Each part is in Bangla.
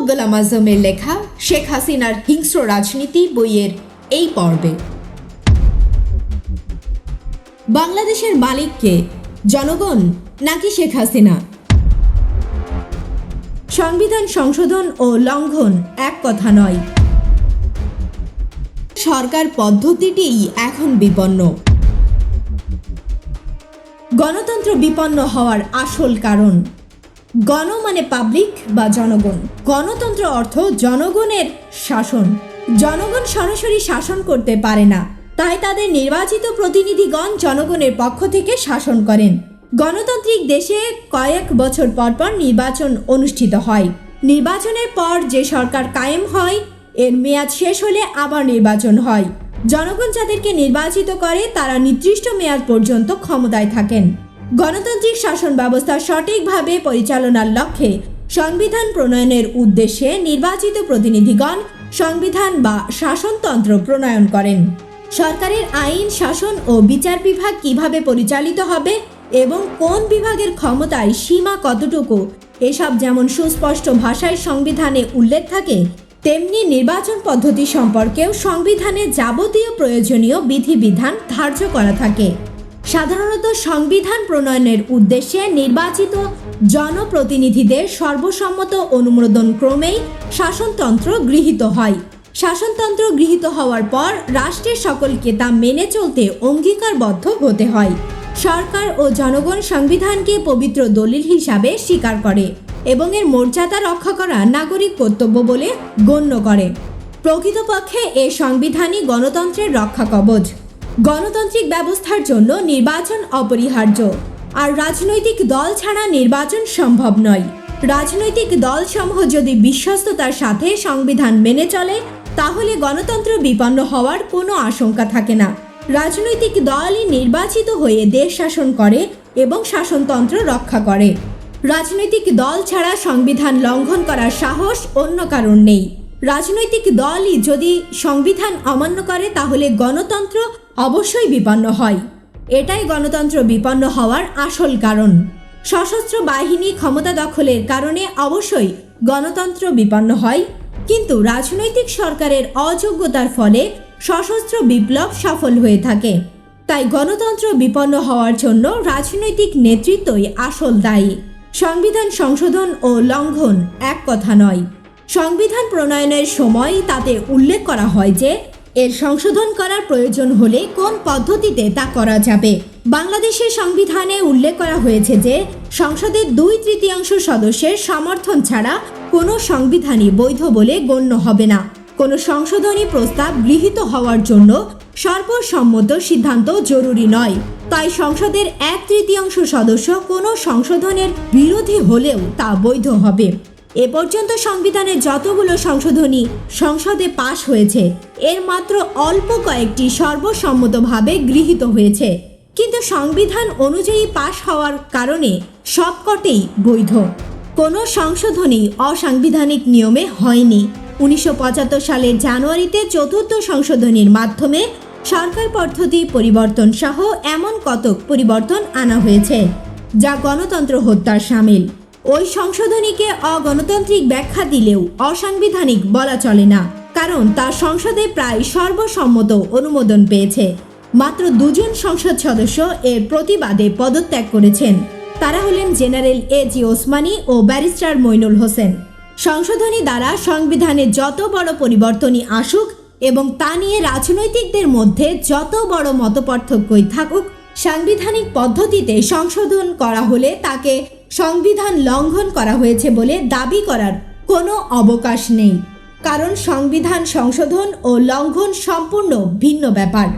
গোলাম আজমের লেখা শেখ হাসিনার হিংস্র রাজনীতি বইয়ের এই পর্বে বাংলাদেশের মালিক কে, জনগণ নাকি শেখ হাসিনা? সংবিধান সংশোধন ও লঙ্ঘন এক কথা নয়। সরকার পদ্ধতিটিই এখন বিপন্ন। গণতন্ত্র বিপন্ন হওয়ার আসল কারণ, গণ মানে পাবলিক বা জনগণ। গণতন্ত্র অর্থ জনগণের শাসন। জনগণ সরাসরি শাসন করতে পারে না, তাই তাদের নির্বাচিত প্রতিনিধিগণ জনগণের পক্ষ থেকে শাসন করেন। গণতান্ত্রিক দেশে কয়েক বছর পর পর নির্বাচন অনুষ্ঠিত হয়। নির্বাচনের পর যে সরকার কায়েম হয়, এর মেয়াদ শেষ হলে আবার নির্বাচন হয়। জনগণ যাদেরকে নির্বাচিত করে তারা নির্দিষ্ট মেয়াদ পর্যন্ত ক্ষমতায় থাকেন। গণতান্ত্রিক শাসন ব্যবস্থা সঠিকভাবে পরিচালনার লক্ষ্যে সংবিধান প্রণয়নের উদ্দেশ্যে নির্বাচিত প্রতিনিধিগণ সংবিধান বা শাসনতন্ত্র প্রণয়ন করেন। সরকারের আইন, শাসন ও বিচার বিভাগ কিভাবে পরিচালিত হবে এবং কোন বিভাগের ক্ষমতায় সীমা কতটুকু, এসব যেমন সুস্পষ্ট ভাষায় সংবিধানে উল্লেখ থাকে, তেমনি নির্বাচন পদ্ধতি সম্পর্কেও সংবিধানে যাবতীয় প্রয়োজনীয় বিধিবিধান ধার্য করা থাকে। সাধারণত সংবিধান প্রণয়নের উদ্দেশ্যে নির্বাচিত জনপ্রতিনিধিদের সর্বসম্মত অনুমোদন ক্রমেই শাসনতন্ত্র গৃহীত হয়। শাসনতন্ত্র গৃহীত হওয়ার পর রাষ্ট্রের সকলকে তা মেনে চলতে অঙ্গীকারবদ্ধ হতে হয়। সরকার ও জনগণ সংবিধানকে পবিত্র দলিল হিসাবে স্বীকার করে এবং এর মর্যাদা রক্ষা করা নাগরিক কর্তব্য বলে গণ্য করে। প্রকৃতপক্ষে এ সংবিধানই গণতন্ত্রের রক্ষা কবচ। গণতান্ত্রিক ব্যবস্থার জন্য নির্বাচন অপরিহার্য, আর রাজনৈতিক দল ছাড়া নির্বাচন সম্ভব নয়। রাজনৈতিক দলসমূহ যদি বিশ্বস্ততার সাথে সংবিধান মেনে চলে, তাহলে গণতন্ত্র বিপন্ন হওয়ার কোনো আশঙ্কা থাকে না। রাজনৈতিক দলই নির্বাচিত হয়ে দেশ শাসন করে এবং শাসনতন্ত্র রক্ষা করে। রাজনৈতিক দল ছাড়া সংবিধান লঙ্ঘন করার সাহস অন্য কারণ নেই। রাজনৈতিক দলই যদি সংবিধান অমান্য করে, তাহলে গণতন্ত্র অবশ্যই বিপন্ন হয়। এটাই গণতন্ত্র বিপন্ন হওয়ার আসল কারণ। সশস্ত্র বাহিনী ক্ষমতা দখলের কারণে অবশ্যই গণতন্ত্র বিপন্ন হয়, কিন্তু রাজনৈতিক সরকারের অযোগ্যতার ফলে সশস্ত্র বিপ্লব সফল হয়ে থাকে। তাই গণতন্ত্র বিপন্ন হওয়ার জন্য রাজনৈতিক নেতৃত্বই আসল দায়ী। সংবিধান সংশোধন ও লঙ্ঘন এক কথা নয়। সংবিধান প্রণয়নের সময় তাতে উল্লেখ করা হয় যে এর সংশোধন করার প্রয়োজন হলে কোন পদ্ধতিতে তা করা যাবে। বাংলাদেশের সংবিধানে উল্লেখ করা হয়েছে যে সংসদের 2/3 সদস্যের সমর্থন ছাড়া কোনো সংবিধানই বৈধ বলে গণ্য হবে না। কোনো সংশোধনী প্রস্তাব গৃহীত হওয়ার জন্য সর্বসম্মত সিদ্ধান্ত জরুরি নয়। তাই সংসদের 1/3 সদস্য কোনো সংশোধনের বিরোধী হলেও তা বৈধ হবে। এ পর্যন্ত সংবিধানের যতগুলো সংশোধনী সংসদে পাশ হয়েছে, এর মাত্র অল্প কয়েকটি সর্বসম্মতভাবে গৃহীত হয়েছে, কিন্তু সংবিধান অনুযায়ী পাশ হওয়ার কারণে সবকটেই বৈধ। কোনো সংশোধনী অসাংবিধানিক নিয়মে হয়নি। 1975 সালের জানুয়ারিতে 4র্থ সংশোধনীর মাধ্যমে সরকার পদ্ধতি পরিবর্তন সহ এমন কতক পরিবর্তন আনা হয়েছে যা গণতন্ত্র হত্যার শামিল। ওই সংশোধনীকে অগণতান্ত্রিক ব্যাখ্যা দিলেও অসাংবিধানিক বলা চলে না, কারণ তা সংসদে প্রায় সর্বসম্মত অনুমোদন পেয়েছে। মাত্র 2 জন সংসদ সদস্য এর প্রতিবাদে পদত্যাগ করেছেন। তারা হলেন জেনারেল এজি ওসমানী ও ব্যারিস্টার মইনুল হোসেন। সংশোধনী দ্বারা সংবিধানে যত বড় পরিবর্তনই আসুক এবং তা নিয়ে রাজনৈতিকদের মধ্যে যত বড় মতপার্থক্যই থাকুক, সাংবিধানিক পদ্ধতিতে সংশোধন করা হলে তাকে সংবিধান লঙ্ঘন করা হয়েছে বলে দাবি করার কোনো অবকাশ নেই, কারণ সংবিধান সংশোধন ও লঙ্ঘন সম্পূর্ণ ভিন্ন ব্যাপার।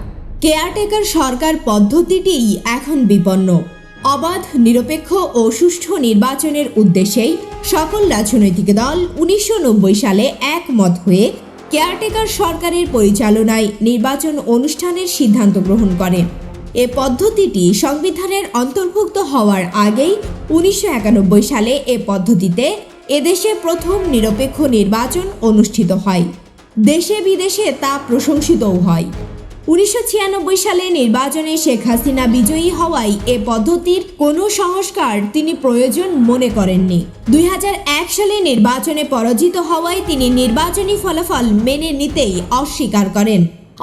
কেয়ারটেকার সরকার পদ্ধতিটিই এখন বিপন্ন। অবাধ, নিরপেক্ষ ও সুষ্ঠু নির্বাচনের উদ্দেশ্যেই সকল রাজনৈতিক দল 1990 সালে একমত হয়ে কেয়ারটেকার সরকারের পরিচালনায় নির্বাচন অনুষ্ঠানের সিদ্ধান্ত গ্রহণ করে। এ পদ্ধতিটি সংবিধানের অন্তর্ভুক্ত হওয়ার আগেই 1991 সালে এ পদ্ধতিতে এদেশে প্রথম নিরপেক্ষ নির্বাচন অনুষ্ঠিত হয়। দেশে বিদেশে তা প্রশংসিতও হয়। 1996 সালে নির্বাচনে শেখ হাসিনা বিজয়ী হওয়ায় এ পদ্ধতির কোনো সংস্কার তিনি প্রয়োজন মনে করেননি। 2001 সালে নির্বাচনে পরাজিত হওয়ায় তিনি নির্বাচনী ফলাফল মেনে নিতেই অস্বীকার করেন।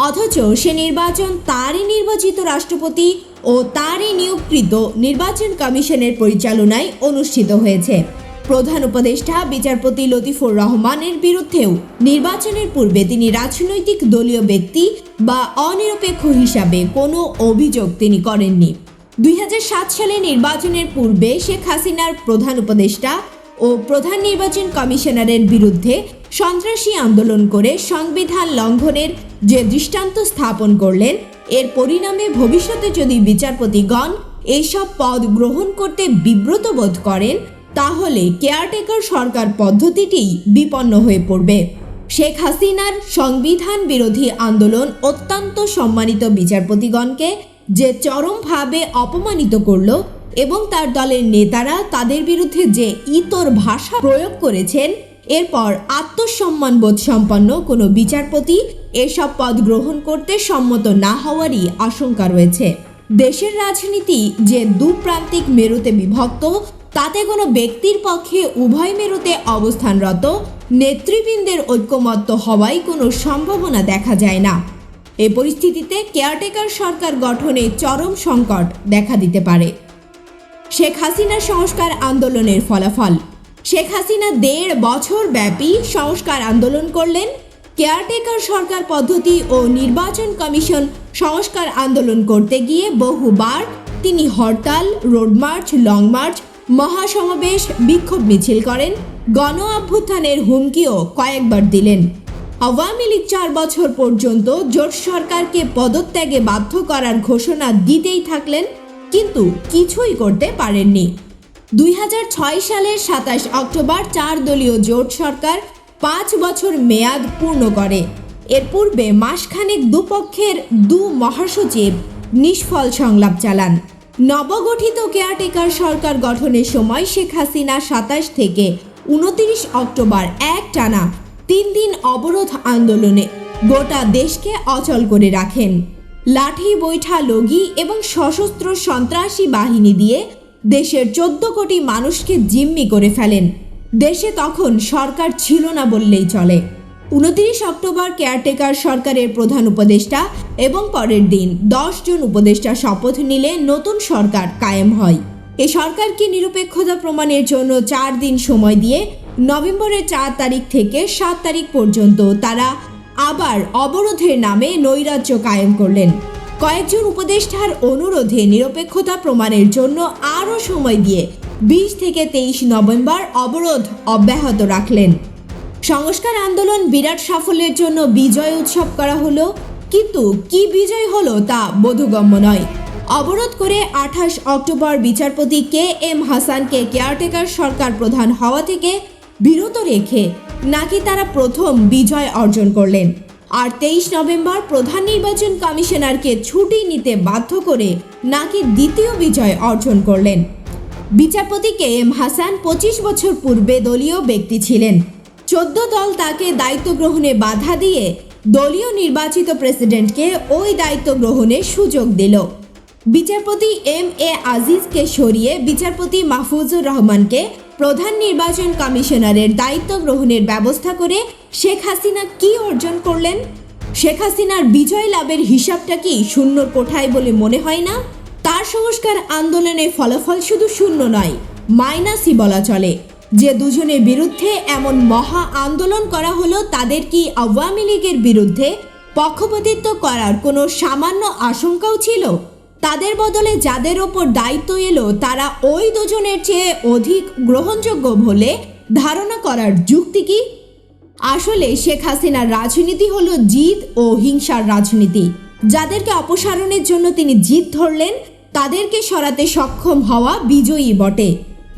অথচ সে নির্বাচন তারই নির্বাচিত রাষ্ট্রপতি ও তারই নিয়োগকৃত নির্বাচন কমিশনের পরিচালনায় অনুষ্ঠিত হয়েছে। প্রধান উপদেষ্টা বিচারপতি লতিফুর রহমানের বিরুদ্ধেও নির্বাচনের পূর্বে তিনি রাজনৈতিক দলীয় ব্যক্তি বা অনিরপেক্ষ হিসাবে কোনো অভিযোগ তিনি করেননি। 2007 সালে নির্বাচনের পূর্বে শেখ হাসিনার প্রধান উপদেষ্টা ও প্রধান নির্বাচন কমিশনারের বিরুদ্ধে সন্ত্রাসী আন্দোলন করে সংবিধান লঙ্ঘনের যে দৃষ্টান্ত স্থাপন করলেন, এর পরিণামে ভবিষ্যতে যদি বিচারপতিগণ এইসব পদ গ্রহণ করতে বিব্রত বোধ করেন, তাহলে কেয়ারটেকার সরকার পদ্ধতিটি বিপন্ন হয়ে পড়বে। শেখ হাসিনার সংবিধান বিরোধী আন্দোলন অত্যন্ত সম্মানিত বিচারপতিগণকে যে চরমভাবে অপমানিত করল এবং তার দলের নেতারা তাদের বিরুদ্ধে যে ইতর ভাষা প্রয়োগ করেছেন, এরপর আত্মসম্মানবোধ সম্পন্ন কোনো বিচারপতি এসব পদ গ্রহণ করতে সম্মত না হওয়ারই আশঙ্কা রয়েছে। দেশের রাজনীতি যে দুপ্রান্তিক মেরুতে বিভক্ত, তাতে কোনো ব্যক্তির পক্ষে উভয় মেরুতে অবস্থানরত নেতৃবৃন্দের ঐক্যমত্য হওয়ায় কোনো সম্ভাবনা দেখা যায় না। এ পরিস্থিতিতে কেয়ারটেকার সরকার গঠনে চরম সংকট দেখা দিতে পারে। শেখ হাসিনার সংস্কার আন্দোলনের ফলাফল। শেখ হাসিনা 1.5 বছর ব্যাপী সংস্কার আন্দোলন করলেন। কেয়ারটেকার সরকার পদ্ধতি ও নির্বাচন কমিশন সংস্কার আন্দোলন করতে গিয়ে বহুবার তিনি হরতাল, রোডমার্চ, লং মার্চ, মহাসমাবেশ, বিক্ষোভ মিছিল করেন। গণ অভ্যুত্থানের হুমকিও কয়েকবার দিলেন। আওয়ামী লীগ 4 বছর পর্যন্ত জোট সরকারকে পদত্যাগে বাধ্য করার ঘোষণা দিতেই থাকলেন, কিন্তু কিছুই করতে পারেননি। 2006 সালের 27 অক্টোবর 4 দলীয় জোট সরকার 5 বছর মেয়াদ পূর্ণ করে। এর পূর্বে মাসখানেক দুপক্ষের 2 মহাসচিব নিষ্ফল সংলাপ চালান। নবগঠিত কেয়ারটেকার সরকার গঠনের সময় শেখ হাসিনা 27 থেকে 29 অক্টোবর একটানা 3 দিন অবরোধ আন্দোলনে গোটা দেশকে অচল করে রাখেন। লাঠি, বৈঠা, লগি এবং সশস্ত্র সন্ত্রাসী বাহিনী দিয়ে দেশের 14 কোটি মানুষকে জিম্মি করে ফেলেন। দেশে তখন সরকার ছিল না বললেই চলে। 29 অক্টোবর কেয়ারটেকার সরকারের প্রধান উপদেষ্টা এবং পরের দিন 10 জন উপদেষ্টা শপথ নিলে নতুন সরকার কায়েম হয়। এই সরকারকে নিরপেক্ষতা প্রমাণের জন্য 4 দিন সময় দিয়ে নভেম্বরের 4 তারিখ থেকে 7 তারিখ পর্যন্ত তারা আবার অবরোধের নামে নৈরাজ্য কায়েম করলেন। কয়েকজন উপদেষ্টার অনুরোধে নিরপেক্ষতা প্রমাণের জন্য আরও সময় দিয়ে 20 থেকে 23 নভেম্বর অবরোধ অব্যাহত রাখলেন। সংস্কার আন্দোলন বিরাট সাফল্যের জন্য বিজয় উৎসব করা হলো, কিন্তু কি বিজয় হলো তা বোধগম্য নয়। অবরোধ করে 28 অক্টোবর বিচারপতি KM হাসানকে কেয়ারটেকার সরকার প্রধান হওয়া থেকে বিরত রেখে নাকি তারা প্রথম বিজয় অর্জন করলেন, আর 23 নভেম্বর প্রধান নির্বাচন কমিশনারকে ছুটি নিতে বাধ্য করে নাকি দ্বিতীয় বিজয় অর্জন করলেন। বিচারপতি KM হাসান 25 বছর পূর্বে দলীয় ব্যক্তি ছিলেন। 14 দল তাকে দায়িত্ব গ্রহণে বাধা দিয়ে দলীয় নির্বাচিত প্রেসিডেন্টকে ওই দায়িত্ব গ্রহণের সুযোগ দিল। বিচারপতি MA আজিজকে সরিয়ে বিচারপতি মাহফুজুর রহমানকে প্রধান নির্বাচন কমিশনারের দায়িত্ব গ্রহণের ব্যবস্থা করে শেখ হাসিনা কি অর্জন করলেন? শেখ হাসিনার বিজয় লাভের হিসাবটা কি শূন্যর কোঠায় বলে মনে হয় না? তার সংস্কার আন্দোলনের ফলাফল শুধু শূন্য নয়, মাইনাসই বলা চলে। যে দুজনের বিরুদ্ধে এমন মহা আন্দোলন করা হলো, তাদের কি আওয়ামী লীগের বিরুদ্ধে পক্ষপাতিত্ব করার কোনো সামান্য আশঙ্কাও ছিল? তাদের বদলে যাদের ওপর দায়িত্ব এলো তারা ওই দুজনের চেয়ে অধিক গ্রহণযোগ্য বলে ধারণা করার যুক্তি কি? আসলে শেখ হাসিনার রাজনীতি হলো জিদ ও হিংসার রাজনীতি। যাদেরকে অপসারণের জন্য তিনি জিদ ধরলেন, তাদেরকে সরাতে সক্ষম হওয়া বিজয়ী বটে।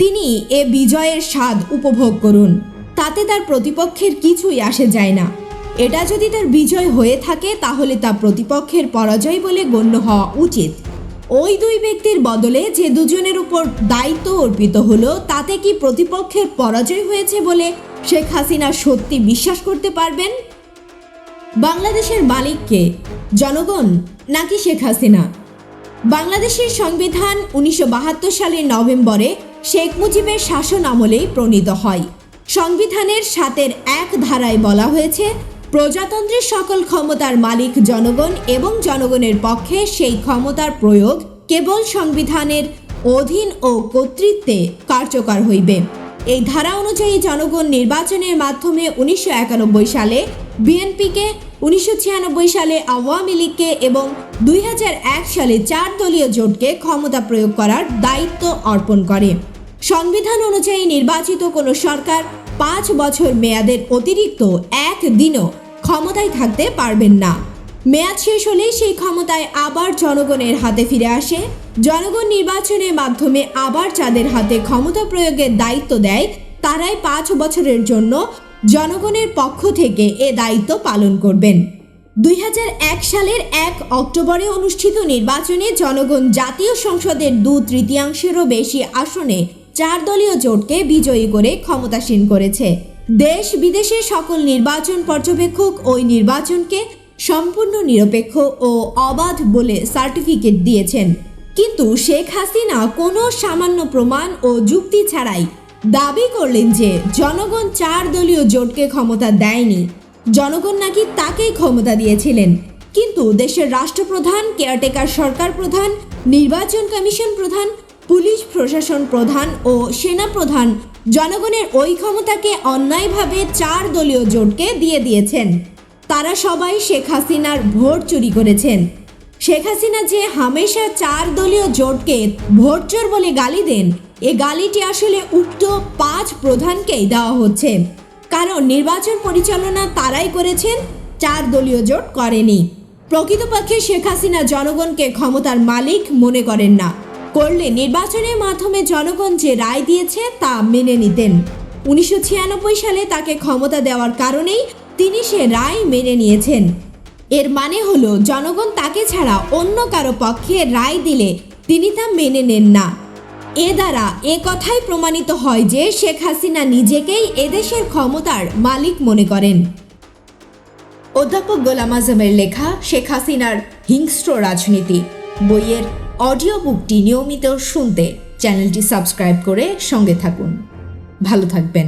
তিনি এ বিজয়ের স্বাদ উপভোগ করুন, তাতে তার প্রতিপক্ষের কিছুই আসে যায় না। এটা যদি তার বিজয় হয়ে থাকে, তাহলে তা প্রতিপক্ষের পরাজয় বলে গণ্য হওয়া উচিত। ওই 2 ব্যক্তির বদলে যে দুজনের উপর দায়িত্ব অর্পিত হলো, তাতে কি প্রতিপক্ষের পরাজয় হয়েছে বলে শেখ হাসিনা সত্যি বিশ্বাস করতে পারবেন? বাংলাদেশের মালিক কে, জনগণ নাকি শেখ হাসিনা? বাংলাদেশের সংবিধান 1972 সালের নভেম্বরে শেখ মুজিবের শাসন আমলেই প্রণীত হয়। সংবিধানের 7-এর 1 ধারায় বলা হয়েছে, প্রজাতন্ত্রের সকল ক্ষমতার মালিক জনগণ এবং জনগণের পক্ষে সেই ক্ষমতার প্রয়োগ কেবল সংবিধানের অধীন ও কর্তৃত্বে কার্যকর হইবে। এই ধারা অনুযায়ী জনগণ নির্বাচনের মাধ্যমে 1991 সালে বিএনপিকে, 1996 সালে আওয়ামী লীগকে এবং 2001 সালে 4 দলীয় জোটকে ক্ষমতা প্রয়োগ করার দায়িত্ব অর্পণ করে। সংবিধান অনুযায়ী নির্বাচিত কোনো সরকার 5 বছর মেয়াদের অতিরিক্ত 1 দিনও ক্ষমতায় থাকতে পারবেন না। মেয়াদ শেষ হলেই সেই ক্ষমতায় আবার জনগণের হাতে ফিরে আসে। জনগণ নির্বাচনের মাধ্যমে আবার যাদের হাতে ক্ষমতা প্রয়োগের দায়িত্ব দেয়, তারাই 5 বছরের জন্য জনগণের পক্ষ থেকে এ দায়িত্ব পালন করবেন। 2001 সালের 1 অক্টোবরে অনুষ্ঠিত নির্বাচনে জনগণ জাতীয় সংসদের 2/3 বেশি আসনে 4 দলীয় জোটকে বিজয়ী করে ক্ষমতাসীন করেছে। দেশ বিদেশের সকল নির্বাচন পর্যবেক্ষক ওই নির্বাচনকে সম্পূর্ণ নিরপেক্ষ ও অবাধ বলে সার্টিফিকেট দিয়েছেন। কিন্তু শেখ হাসিনা কোনো সামান্য প্রমাণ ও যুক্তি ছাড়াই দাবি করলেন যে জনগণ 4 দলীয় জোটকে ক্ষমতা দেয়নি, জনগণ নাকি তাকেই ক্ষমতা দিয়েছিলেন। কিন্তু দেশের রাষ্ট্রপ্রধান, কেয়ারটেকার সরকার প্রধান, নির্বাচন কমিশন প্রধান, পুলিশ প্রশাসন প্রধান ও সেনা প্রধান জনগণের ওই ক্ষমতাকে অন্যায়ভাবে 4 দলীয় জোটকে দিয়ে দিয়েছেন। তারা সবাই শেখ হাসিনার ভোট চুরি করেছেন। শেখ হাসিনা যে হামেশা 4 দলীয় জোটকে ভোট চোর বলে গালি দেন, এ গালিটি আসলে উক্ত 5 প্রধানকেই দেওয়া হচ্ছে। কারণ নির্বাচন পরিচালনা তারাই করেছেন, 4 দলীয় জোট করেনি। প্রকৃতপক্ষে শেখ হাসিনা জনগণকে ক্ষমতার মালিক মনে করেন না। করলে নির্বাচনের মাধ্যমে জনগণ যে রায় দিয়েছে তা মেনে নিতেন। 1996 সালে তাকে ক্ষমতা দেওয়ার কারণেই তিনি সে রায় মেনে নিয়েছেন। এর মানে হলো জনগণ তাকে ছাড়া অন্য কারো পক্ষে রায় দিলে তিনি তা মেনে নেন না। এ দ্বারা এ কথাই প্রমাণিত হয় যে শেখ হাসিনা নিজেকেই এদেশের ক্ষমতার মালিক মনে করেন। অধ্যাপক গোলাম আজমের লেখা শেখ হাসিনার হিংস্র রাজনীতি বইয়ের অডিও বুকটি নিয়মিত শুনতে চ্যানেলটি সাবস্ক্রাইব করে সঙ্গে থাকুন। ভালো থাকবেন।